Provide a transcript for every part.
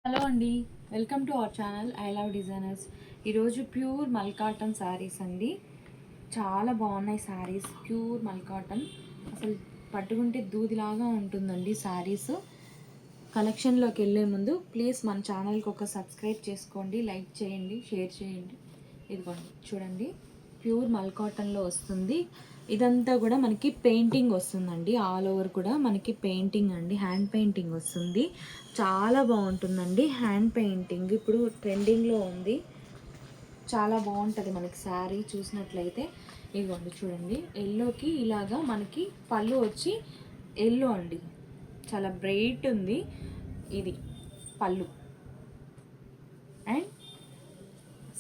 Hello అండి, welcome to our channel I love designers. ఈరోజు pure మల్ కాటన్ శారీస్ అండి. చాలా బాగున్నాయి శారీస్. ప్యూర్ మల్ కాటన్, అసలు పట్టుకుంటే దూదిలాగా ఉంటుందండి శారీస్. కలెక్షన్లోకి వెళ్ళే ముందు ప్లీజ్ మన ఛానల్కి ఒక సబ్స్క్రైబ్ చేసుకోండి, లైక్ చేయండి, షేర్ చేయండి. ఇదిగోండి చూడండి, ప్యూర్ మల్ కాటన్లో వస్తుంది. ఇదంతా కూడా మనకి పెయింటింగ్ వస్తుందండి. ఆల్ ఓవర్ కూడా మనకి పెయింటింగ్ అండి, హ్యాండ్ పెయింటింగ్ వస్తుంది. చాలా బాగుంటుందండి హ్యాండ్ పెయింటింగ్. ఇప్పుడు ట్రెండింగ్లో ఉంది. చాలా బాగుంటుంది మనకి శారీ చూసినట్లయితే. ఇదిగోండి చూడండి, ఎల్లోకి ఇలాగా మనకి పళ్ళు వచ్చి ఎల్లో అండి, చాలా బ్రైట్ ఉంది. ఇది పళ్ళు. అండ్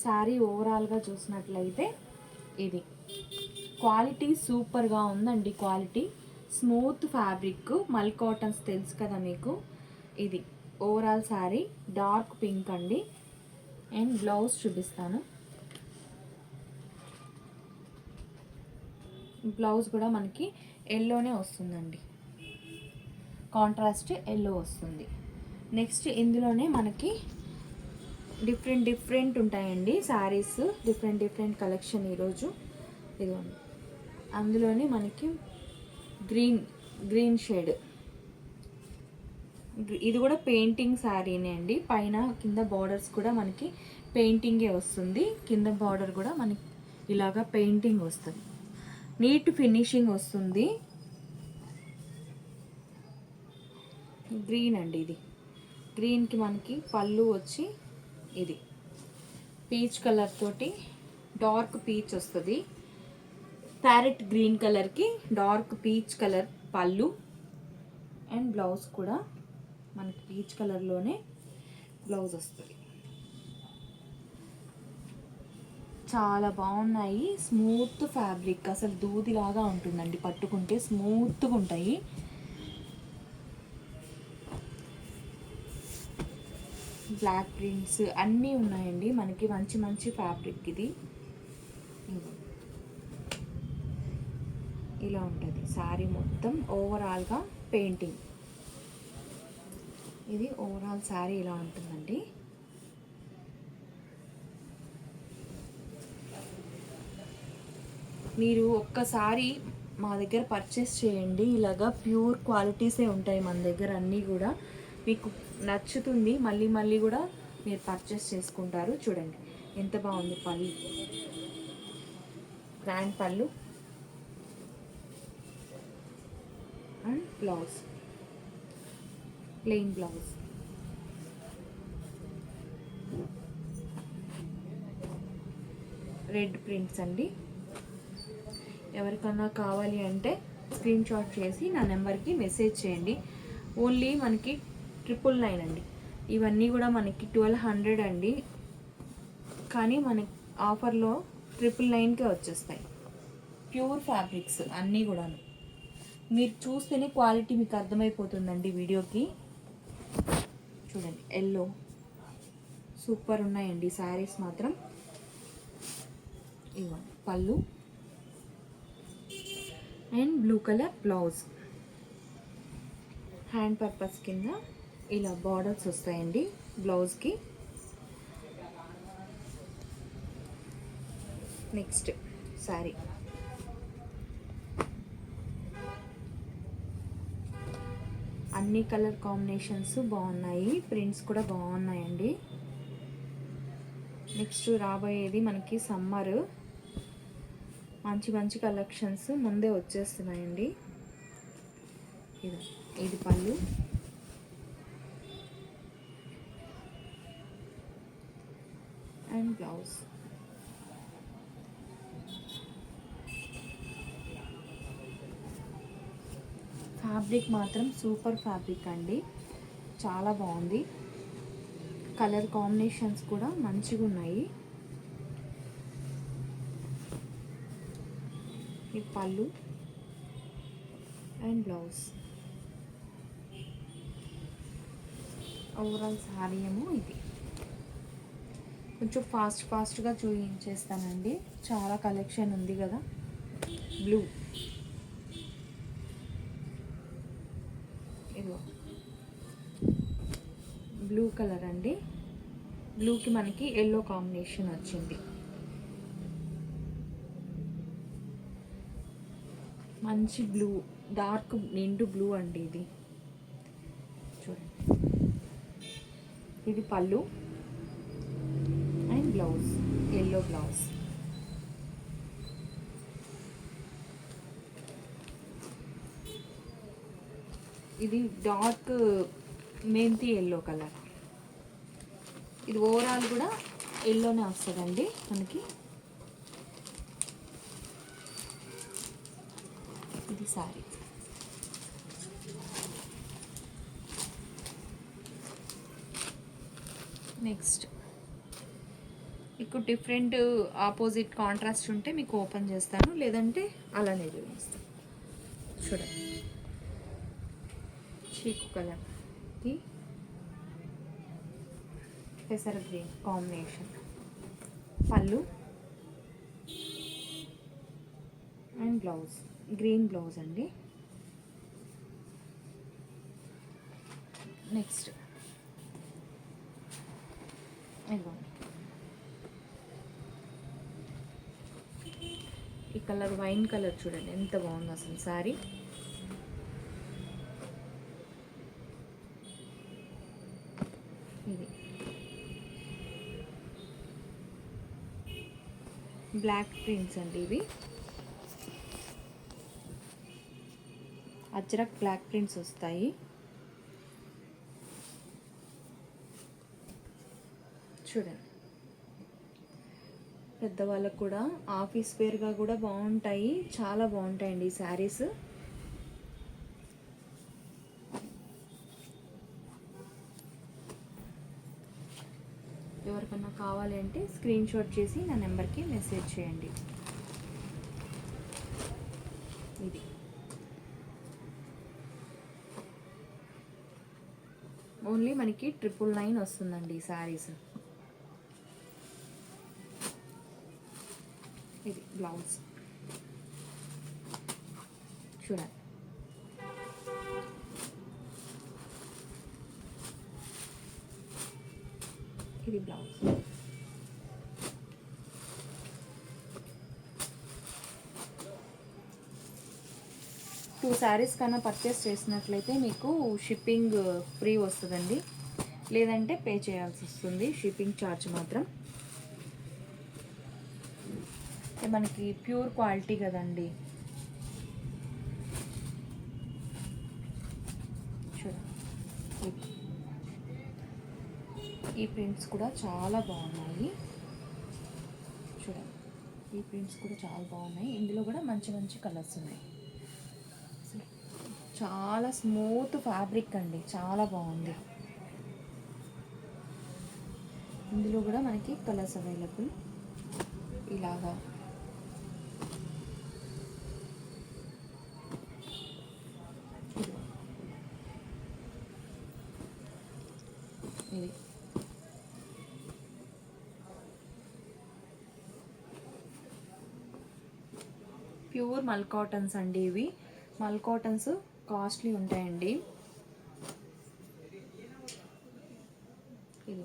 శారీ ఓవరాల్గా చూసినట్లయితే ఇది క్వాలిటీ సూపర్గా ఉందండి. క్వాలిటీ స్మూత్ ఫ్యాబ్రిక్, మల్ కాటన్స్ తెలుసు కదా మీకు. ఇది ఓవరాల్ శారీ డార్క్ పింక్ అండి. అండ్ బ్లౌజ్ చూపిస్తాను. బ్లౌజ్ కూడా మనకి ఎల్లోనే వస్తుందండి, కాంట్రాస్ట్ ఎల్లో వస్తుంది. నెక్స్ట్ ఇందులోనే మనకి డిఫరెంట్ ఉంటాయండి శారీస్, డిఫరెంట్ కలెక్షన్ ఈరోజు. ఇదిగోండి, అందులోనే మనకి గ్రీన్ షేడ్, ఇది కూడా పెయింటింగ్ శారీనే అండి. పైన కింద బార్డర్స్ కూడా మనకి పెయింటింగే వస్తుంది. కింద బార్డర్ కూడా మనకి ఇలాగా పెయింటింగ్ వస్తుంది, నీట్ ఫినిషింగ్ వస్తుంది. గ్రీన్ అండి, ఇది గ్రీన్కి మనకి పళ్ళు వచ్చి ఇది పీచ్ కలర్ తోటి డార్క్ పీచ్ వస్తుంది. ప్యారెట్ గ్రీన్ కలర్కి డార్క్ పీచ్ కలర్ పళ్ళు. అండ్ బ్లౌజ్ కూడా మనకి పీచ్ కలర్లోనే బ్లౌజ్ వస్తుంది. చాలా బాగున్నాయి. స్మూత్ ఫ్యాబ్రిక్, అసలు దూదిలాగా ఉంటుందండి, పట్టుకుంటే స్మూత్గా ఉంటాయి. బ్లాక్ ప్రింట్స్ అన్నీ ఉన్నాయండి మనకి. మంచి ఫ్యాబ్రిక్ ఇది. ఇలా ఉంటుంది శారీ మొత్తం ఓవరాల్గా పెయింటింగ్. ఇది ఓవరాల్ శారీ ఇలా ఉంటుందండి. మీరు ఒక్కసారి మా దగ్గర పర్చేస్ చేయండి. ఇలాగా ప్యూర్ క్వాలిటీసే ఉంటాయి మన దగ్గర అన్నీ కూడా. మీకు నచ్చుతుంది, మళ్ళీ కూడా మీరు పర్చేస్ చేసుకుంటారు. చూడండి ఎంత బాగుంది పళ్ళు, గ్రాండ్ పళ్ళు. And blouse plain blouse. Red prints అండి. ఎవరికన్నా కావాలి అంటే స్క్రీన్ షాట్ చేసి నా నెంబర్కి మెసేజ్ చేయండి. ఓన్లీ మనకి 999 అండి. ఇవన్నీ కూడా మనకి 1200 అండి, కానీ మనకి ఆఫర్లో 999కే వచ్చేస్తాయి. ప్యూర్ ఫ్యాబ్రిక్స్ అన్నీ కూడాను. మీరు చూస్తేనే క్వాలిటీ మీకు అర్థమైపోతుందండి వీడియోకి. చూడండి ఎల్లో సూపర్ ఉన్నాయండి శారీస్ మాత్రం. ఇవ్వండి పళ్ళు and blue colour blouse. Hand purpose కింద ఇలా బార్డర్స్ వస్తాయండి బ్లౌజ్కి. నెక్స్ట్ శారీ అన్ని కలర్ కాంబినేషన్స్ బాగున్నాయి, ప్రింట్స్ కూడా బాగున్నాయండి. నెక్స్ట్ రాబోయేది మనకి సమ్మర్. మంచి కలెక్షన్స్ ముందే వచ్చేస్తున్నాయండి. ఇది పళ్ళు అండ్ బ్లౌజ్. ఫ్యాబ్రిక్ మాత్రం సూపర్ ఫ్యాబ్రిక్ అండి, చాలా బాగుంది. కలర్ కాంబినేషన్స్ కూడా మంచిగా ఉన్నాయి. ఈ పళ్ళు అండ్ బ్లౌజ్. ఓవరాల్ శారీ ఏమో ఇది. కొంచెం ఫాస్ట్గా చూపించేస్తానండి, చాలా కలెక్షన్ ఉంది కదా. బ్లూ, ఇదిగో బ్లూ కలర్ అండి. బ్లూకి మనకి ఎల్లో కాంబినేషన్ వచ్చింది. మంచి బ్లూ, డార్క్ నిండు బ్లూ అండి ఇది. చూడండి, ఇది పళ్ళు అండ్ బ్లౌజ్, ఎల్లో బ్లౌజ్. ఇది డార్క్ మెంతి ఎల్లో కలర్. ఇది ఓవరాల్ కూడా ఎల్లోనే వస్తుందండి మనకి. ఇది సారీ. నెక్స్ట్ మీకు డిఫరెంట్ ఆపోజిట్ కాంట్రాస్ట్ ఉంటే మీకు ఓపెన్ చేస్తాను, లేదంటే అలానే చూపిస్తాను. చూడండి, చీకు కలర్కి పెసర గ్రీన్ కాంబినేషన్. పళ్ళు అండ్ బ్లౌజ్, గ్రీన్ బ్లౌజ్ అండి. నెక్స్ట్ ఇదిగోండి, ఈ కలర్ వైన్ కలర్ చూడండి ఎంత బాగుంది అసలు సారీ. ఇది బ్లాక్ ప్రింట్స్ అండి. ఇవి అజ్రక్ బ్లాక్ ప్రింట్స్ వస్తాయి. చూడండి, పెద్దవాళ్ళకు కూడా ఆఫీస్ వేర్గా కూడా బాగుంటాయి, చాలా బాగుంటాయండి ఈ శారీస్. ఎవరికన్నా కావాలి అంటే స్క్రీన్ షాట్ చేసి నా నెంబర్కి మెసేజ్ చేయండి. ఇది ఓన్లీ మనకి 999 వస్తుందండి ఈ శారీస్. ఇది బ్లౌజ్ చూడండి. ఇది బ్లౌజ్. టూ శారీస్ కన్నా పర్చేస్ చేసినట్లయితే మీకు షిప్పింగ్ ఫ్రీ వస్తుందండి, లేదంటే పే చేయాల్సి వస్తుంది షిప్పింగ్ ఛార్జ్ మాత్రం. మనకి ప్యూర్ క్వాలిటీ కదండి. చూడండి, ఈ ప్రింట్స్ కూడా చాలా బాగున్నాయి. చూడండి, ఈ ప్రింట్స్ కూడా చాలా బాగున్నాయి. ఇందులో కూడా మంచి మంచి కలర్స్ ఉన్నాయి. చాలా స్మూత్ ఫ్యాబ్రిక్ అండి, చాలా బాగుంది. ఇందులో కూడా మనకి కలర్స్ అవైలబుల్. ఇలాగా ఇది ప్యూర్ మల్ కాటన్స్ అండి. ఇవి మల్ కాటన్స్ కాస్ట్లీ ఉంటాయండి. ఇది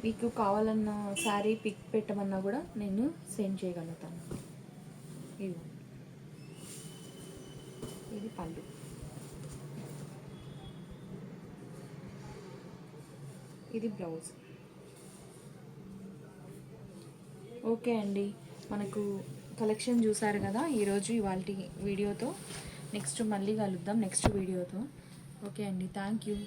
మీకు కావాలన్న శారీ పిక్ పెట్టమన్నా కూడా నేను సెండ్ చేయగలుగుతాను. ఇది పళ్ళు. ఇది బ్లౌజ్. ఓకే అండి, మనకు కలెక్షన్ చూసారు కదా ఈరోజు ఇవాళ వీడియోతో. నెక్స్ట్ మళ్ళీ కలుద్దాం నెక్స్ట్ వీడియోతో. ఓకే అండి, థ్యాంక్ యూ.